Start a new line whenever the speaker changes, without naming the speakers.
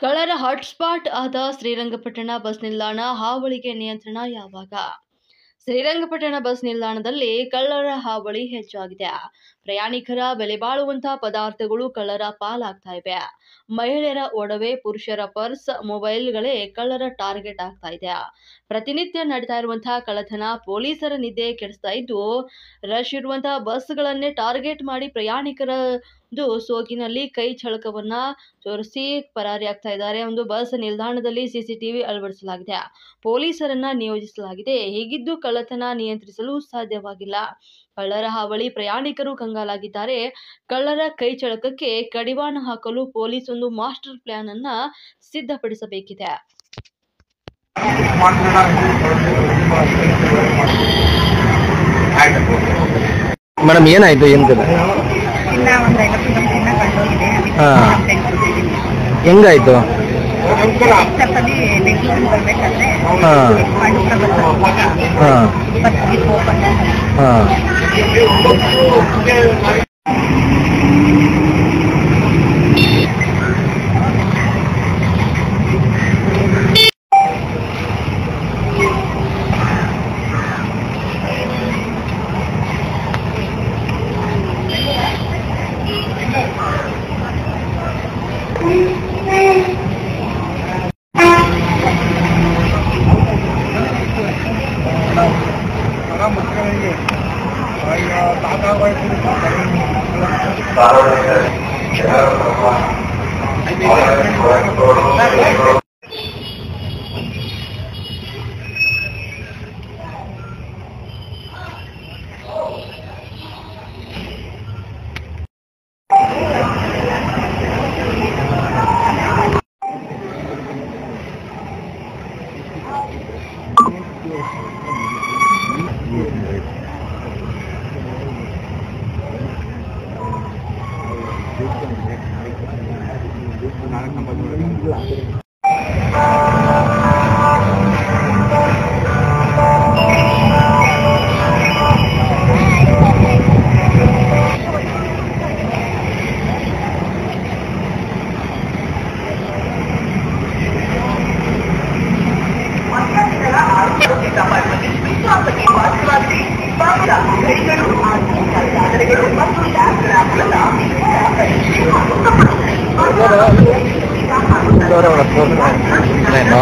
ಕಳ್ಳರ ಹಾಟ್ಸ್ಪಾಟ್ ಆದ ಶ್ರೀರಂಗಪಟ್ಟಣ ಬಸ್ ನಿಲ್ದಾಣ ಹಾವಳಿಗೆ ನಿಯಂತ್ರಣ ಯಾವಾಗ? ಶ್ರೀರಂಗಪಟ್ಟಣ ಬಸ್ ನಿಲ್ದಾಣದಲ್ಲಿ ಕಳ್ಳರ ಹಾವಳಿ ಹೆಚ್ಚಾಗಿದೆ. ಪ್ರಯಾಣಿಕರ ಬೆಲೆ ಬಾಳುವಂತಹ ಪದಾರ್ಥಗಳು ಕಳ್ಳರ ಪಾಲಾಗ್ತಾ ಇವೆ. ಮಹಿಳೆಯರ ಒಡವೆ, ಪುರುಷರ ಪರ್ಸ್, ಮೊಬೈಲ್ಗಳೇ ಕಳ್ಳರ ಟಾರ್ಗೆಟ್ ಆಗ್ತಾ ಇದೆ. ಪ್ರತಿನಿತ್ಯ ನಡೀತಾ ಇರುವಂತಹ ಕಳ್ಳತನ ಪೊಲೀಸರ ನಿದ್ದೆ ಕೆಡಿಸ್ತಾ ಇದ್ದು, ರಶ್ ಇರುವಂತಹ ಬಸ್ಗಳನ್ನೇ ಟಾರ್ಗೆಟ್ ಮಾಡಿ ಪ್ರಯಾಣಿಕರ ಸೋಗಿನಲ್ಲಿ ಕೈ ಚಳಕವನ್ನ ತೋರಿಸಿ ಪರಾರಿಯಾಗ್ತಾ ಇದ್ದಾರೆ. ಒಂದು ಬಸ್ ನಿಲ್ದಾಣದಲ್ಲಿ ಸಿಸಿಟಿವಿ ಅಳವಡಿಸಲಾಗಿದೆ, ಪೊಲೀಸರನ್ನ ನಿಯೋಜಿಸಲಾಗಿದೆ. ಹೀಗಿದ್ದು ಕಳ್ಳತನ ನಿಯಂತ್ರಿಸಲು ಸಾಧ್ಯವಾಗಿಲ್ಲ. ಕಳ್ಳರ ಹಾವಳಿ, ಪ್ರಯಾಣಿಕರು ಕಂಗಾಲಾಗಿದ್ದಾರೆ. ಕಳ್ಳರ ಕೈ ಚಳಕಕ್ಕೆ ಕಡಿವಾಣ ಹಾಕಲು ಪೊಲೀಸ್ ಒಂದು ಮಾಸ್ಟರ್ ಪ್ಲಾನ್ ಅನ್ನ ಸಿದ್ಧಪಡಿಸಬೇಕಿದೆ.
ಮೇಡಮ್ ಏನಾಯ್ತು? ಹೆಂಗಾಯ್ತು?
No.